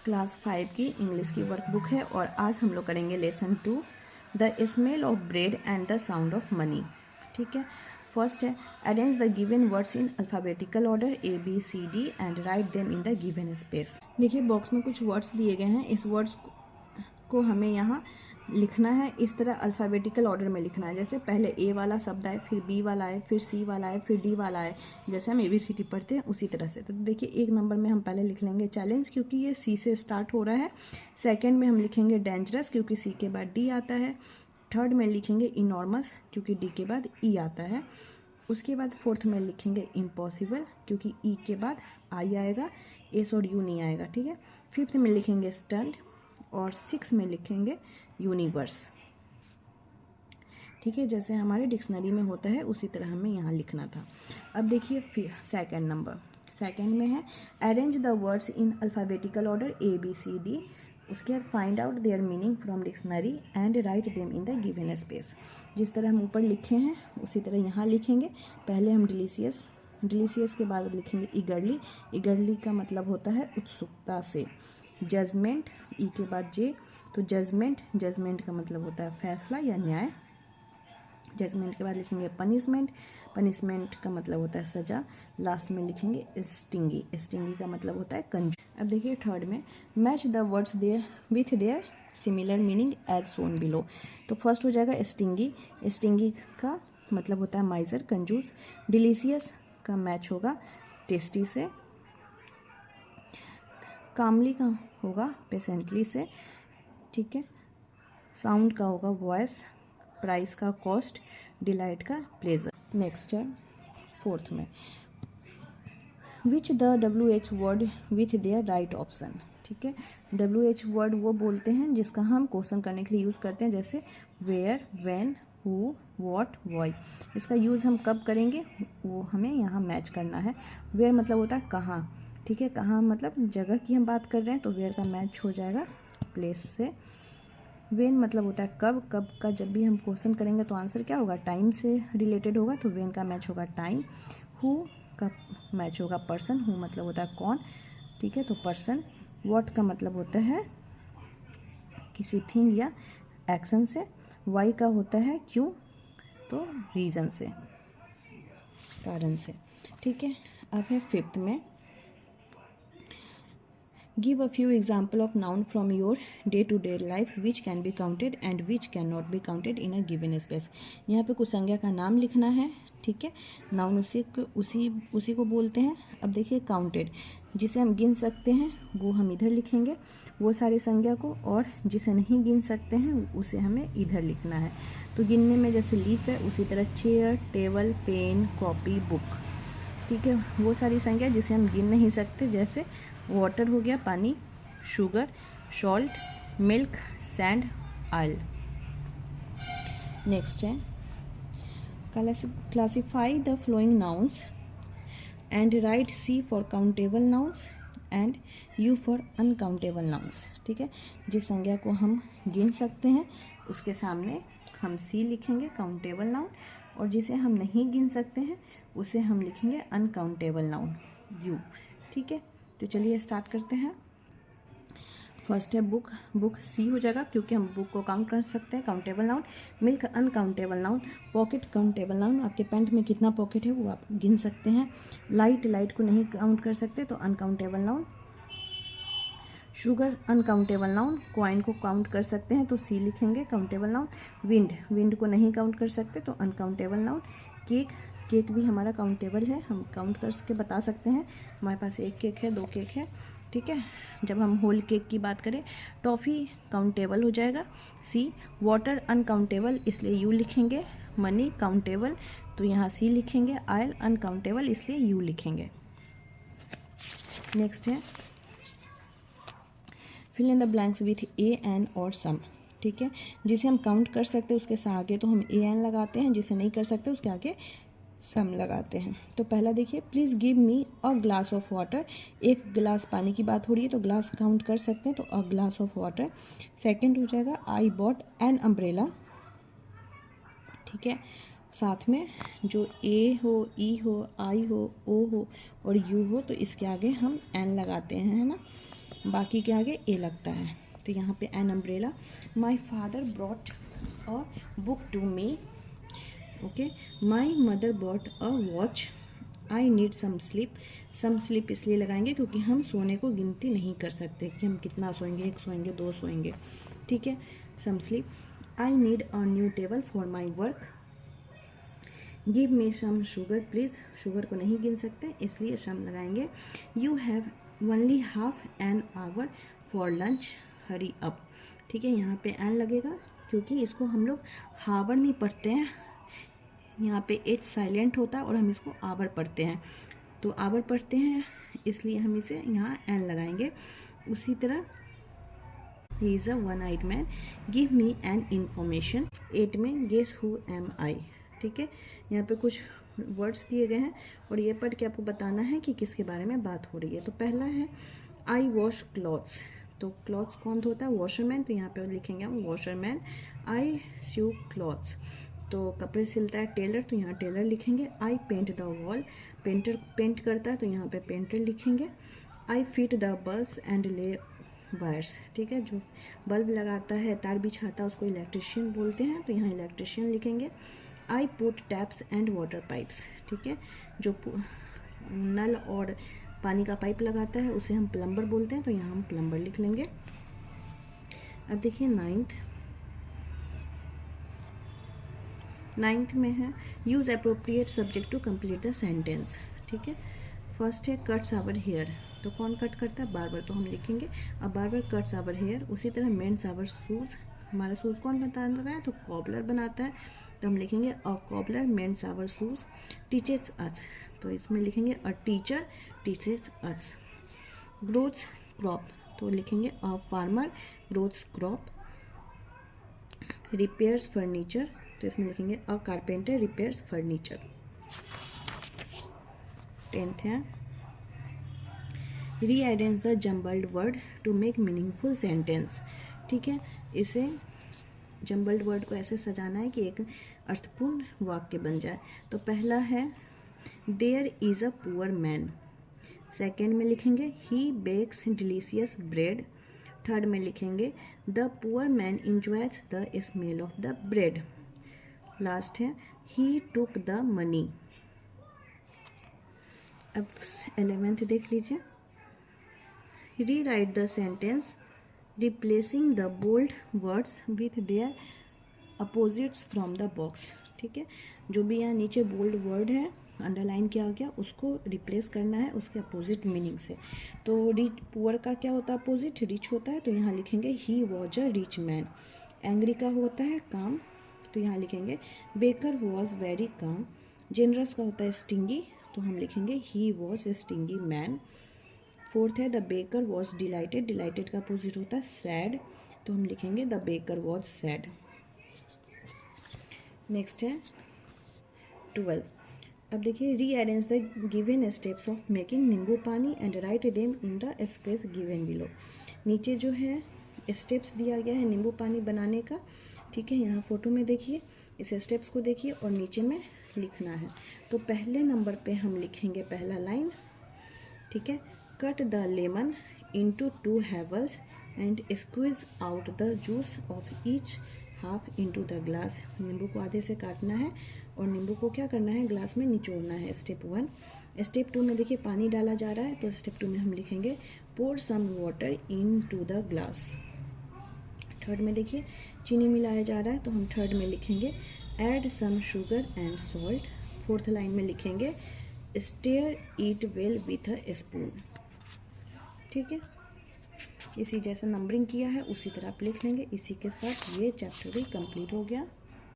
Class 5 की English की workbook है और आज हम लोग करेंगे lesson 2 the smell of bread and the sound of money. ठीक है, फर्स्ट है arrange the given words in alphabetical order ABCD and write them in the given space. देखिए बॉक्स में कुछ वर्ड्स दिए गए हैं, इस वर्ड्स को हमें यहाँ लिखना है, इस तरह अल्फ़ाबेटिकल ऑर्डर में लिखना है। जैसे पहले A वाला शब्द आए, फिर B वाला आए, फिर C वाला आए, फिर D वाला आए, जैसे हम ABCD पढ़ते हैं उसी तरह से। तो देखिए एक नंबर में हम पहले लिख लेंगे चैलेंज, क्योंकि ये C से स्टार्ट हो रहा है। सेकंड में हम लिखेंगे डेंजरस, क्योंकि C के बाद D आता है। थर्ड में लिखेंगे इनॉर्मस, क्योंकि D के बाद E आता है। उसके बाद फोर्थ में लिखेंगे इम्पॉसिबल, क्योंकि E के बाद I आएगा, S और U नहीं आएगा। ठीक है, फिफ्थ में लिखेंगे स्टंट और सिक्स में लिखेंगे यूनिवर्स। ठीक है, जैसे हमारे डिक्शनरी में होता है उसी तरह हमें यहाँ लिखना था। अब देखिए फिर सेकंड नंबर, सेकंड में है arrange the words in alphabetical order ABCD। उसके बाद find out there meaning from dictionary and write them in the given space. जिस तरह हम ऊपर लिखे हैं उसी तरह यहाँ लिखेंगे। पहले हम डिलीशियस, डिलीशियस के बाद लिखेंगे ईगरली, ईगरली का मतलब होता है उत्सुकता से। जजमेंट, ई के बाद जे, तो जजमेंट, जजमेंट का मतलब होता है फैसला या न्याय। जजमेंट के बाद लिखेंगे पनिशमेंट, पनिशमेंट का मतलब होता है सज़ा। लास्ट में लिखेंगे स्टिंगी, स्टिंगी का मतलब होता है कंजूस। अब देखिए थर्ड में match the words there with their similar meaning as shown below. तो फर्स्ट हो जाएगा स्टिंगी, स्टिंगी का मतलब होता है माइजर, कंजूस। डिलीशियस का मैच होगा टेस्टी से। कामली का होगा पेशेंटली से। ठीक है, साउंड का होगा वॉइस, प्राइस का कॉस्ट, डिलाइट का प्लेजर। नेक्स्ट है फोर्थ में which the WH word which their right option. ठीक है, WH वर्ड वो बोलते हैं जिसका हम क्वेश्चन करने के लिए यूज़ करते हैं, जैसे where, when, who, what, why. इसका यूज़ हम कब करेंगे वो हमें यहाँ मैच करना है। वेयर मतलब होता है कहाँ। ठीक है, कहाँ मतलब जगह की हम बात कर रहे हैं, तो वेयर का मैच हो जाएगा प्लेस से। वेन मतलब होता है कब, कब का जब भी हम क्वेश्चन करेंगे तो आंसर क्या होगा, टाइम से रिलेटेड होगा, तो वेन का मैच होगा टाइम। हु का मैच होगा पर्सन, हु मतलब होता है कौन। ठीक है, तो पर्सन। व्हाट का मतलब होता है किसी थिंग या एक्शन से। वाई का होता है क्यों, तो रीज़न से, कारण से। ठीक है, अब है फिफ्थ में give a few example of noun from your day to day life which can be counted and which can not be counted in a given space. यहाँ पे कुछ संज्ञा का नाम लिखना है। ठीक है, नाउन उसी को बोलते हैं। अब देखिए काउंटेड, जिसे हम गिन सकते हैं वो हम इधर लिखेंगे वो सारी संज्ञा को, और जिसे नहीं गिन सकते हैं उसे हमें इधर लिखना है। तो गिनने में जैसे लीफ है उसी तरह chair, table, pen, copy, book. ठीक है, वो सारी संज्ञा जिसे हम गिन नहीं सकते, जैसे वाटर हो गया पानी, sugar, salt, milk, sand, oil. Next है classify the flowing nouns and write C for countable nouns and U for uncountable nouns. ठीक है, जिस संज्ञा को हम गिन सकते हैं उसके सामने हम C लिखेंगे काउंटेबल नाउन, और जिसे हम नहीं गिन सकते हैं उसे हम लिखेंगे अनकाउंटेबल नाउन U। ठीक है, तो चलिए स्टार्ट करते हैं। फर्स्ट है बुक, बुक C हो जाएगा क्योंकि हम बुक को काउंट कर सकते हैं, countable noun. Milk uncountable noun. Pocket countable noun, आपके पैंट में कितना पॉकेट है वो आप गिन सकते हैं। लाइट, लाइट को नहीं काउंट कर सकते तो uncountable noun. Sugar uncountable noun. Coin को काउंट कर सकते हैं तो C लिखेंगे काउंटेबल नाउन। विंड, विंड को नहीं काउंट कर सकते तो अनकाउंटेबल नाउन। केक, केक भी हमारा काउंटेबल है, हम काउंट करके बता सकते हैं, हमारे पास एक केक है, दो केक है। ठीक है, जब हम होल केक की बात करें। टॉफ़ी काउंटेबल हो जाएगा C। वाटर अनकाउंटेबल इसलिए U लिखेंगे। मनी काउंटेबल तो यहाँ C लिखेंगे। ऑयल अनकाउंटेबल इसलिए U लिखेंगे। नेक्स्ट है fill in the blanks with A, N और सम। ठीक है, जिसे हम काउंट कर सकते हैं उसके आगे तो हम A, N लगाते हैं, जिसे नहीं कर सकते उसके आगे सम लगाते हैं। तो पहला देखिए please give me a glass of water. एक गिलास पानी की बात हो रही है तो ग्लास काउंट कर सकते हैं, तो a glass of water. Second हो जाएगा आई बॉट एन अम्ब्रेला। ठीक है, साथ में जो A हो, E हो, I हो, O हो और U हो तो इसके आगे हम N लगाते हैं, है ना। बाकी के आगे ए लगता है, तो यहाँ पे an umbrella. My father brought a book to me, okay. My mother brought a watch, I need some sleep. Some sleep इसलिए लगाएंगे क्योंकि हम सोने को गिनती नहीं कर सकते कि हम कितना सोएंगे, 1 सोएंगे, 2 सोएंगे, ठीक है। Some sleep. I need a new table for my work. Give me some sugar please, sugar को नहीं गिन सकते इसलिए सम लगाएंगे। You have only half an hour for lunch, hurry up, ठीक है। यहाँ पे एन लगेगा क्योंकि इसको हम लोग हावर नहीं पढ़ते हैं, यहाँ पे एच साइलेंट होता है और हम इसको आवर पढ़ते हैं, तो आवर पढ़ते हैं इसलिए हम इसे यहाँ एन लगाएंगे। उसी तरह ही is a one eyed man, give me an information. 8 में गेस हु एम आई, ठीक है। यहाँ पे कुछ वर्ड्स दिए गए हैं और ये पढ़ के आपको बताना है कि किसके बारे में बात हो रही है। तो पहला है आई वॉश क्लॉथ्स, तो क्लॉथ्स कौन धोता है, वॉशरमैन, तो यहाँ पे लिखेंगे हम वॉशरमैन। आई स्यू क्लॉथ्स, तो कपड़े सिलता है टेलर, तो यहाँ टेलर लिखेंगे। I paint the wall, painter paint करता है तो यहाँ पे पेंटर लिखेंगे। I fit the bulbs and lay wires, ठीक है। जो बल्ब लगाता है, तार बिछाता है, उसको इलेक्ट्रिशियन बोलते हैं, तो यहाँ इलेक्ट्रिशियन लिखेंगे। I put taps and water pipes, ठीक है। जो नल और पानी का पाइप लगाता है उसे हम प्लम्बर बोलते हैं, तो यहाँ हम प्लम्बर लिख लेंगे। अब देखिए नाइन्थ में है use appropriate subject to complete the sentence, ठीक है। फर्स्ट है कट्स आवर हेयर, तो कौन कट करता है, बार्बर, तो हम लिखेंगे अब बार्बर कट्स आवर हेयर। उसी तरह मेंस आवर शूज़, हमारा शूज़ कौन बनाता है, तो कॉबलर बनाता है, तो हम लिखेंगे a cobbler mends our shoes. Teaches us, तो इसमें लिखेंगे a teacher teaches us. Growths crop, तो लिखेंगे a farmer growths crop. Repairs furniture, तो इसमें लिखेंगे a carpenter repairs furniture. 10th है rearrange the jumbled word to make meaningful sentence, ठीक है। इसे जम्बल्ड वर्ड को ऐसे सजाना है कि एक अर्थपूर्ण वाक्य बन जाए। तो पहला है there is a poor man, second में लिखेंगे he bakes delicious bread, third में लिखेंगे the poor man enjoys the smell of the bread, last है ही टुक द मनी। अब 11th देख लीजिए, rewrite the sentence replacing the bold words with their opposites from the box, ठीक है। जो भी यहाँ नीचे बोल्ड वर्ड है अंडरलाइन किया गया उसको रिप्लेस करना है उसके अपोजिट मीनिंग से। तो रिच पुअर का क्या होता है अपोजिट, रिच होता है, तो यहाँ लिखेंगे he was a rich man. Angry का होता है काम, तो यहाँ लिखेंगे baker was very calm. Generous का होता है स्टिंगी, तो हम लिखेंगे he was a stingy man. Fourth है the baker was delighted, delighted का अपोजिट होता है सैड, तो हम लिखेंगे the baker was sad. Next है 12। अब देखिए rearrange the given steps of making nimbu pani and write them in the space given below. नीचे जो है स्टेप्स दिया गया है नींबू पानी बनाने का, ठीक है। यहाँ फोटो में देखिए, इस स्टेप्स को देखिए और नीचे में लिखना है। तो पहले नंबर पे हम लिखेंगे पहला लाइन, ठीक है। Cut the lemon into 2 Havells and squeeze out the juice of each half into the glass. नींबू को आधे से काटना है और नींबू को क्या करना है, ग्लास में निचोड़ना है, स्टेप 1। स्टेप 2 में देखिए पानी डाला जा रहा है, तो स्टेप 2 में हम लिखेंगे pour some water into the glass. Third में देखिए चीनी मिलाया जा रहा है, तो हम थर्ड में लिखेंगे add some sugar and salt. Fourth line में लिखेंगे stir it well with a spoon, ठीक है। इसी जैसा नंबरिंग किया है उसी तरह आप लिख लेंगे। इसी के साथ ये चैप्टर भी कंप्लीट हो गया।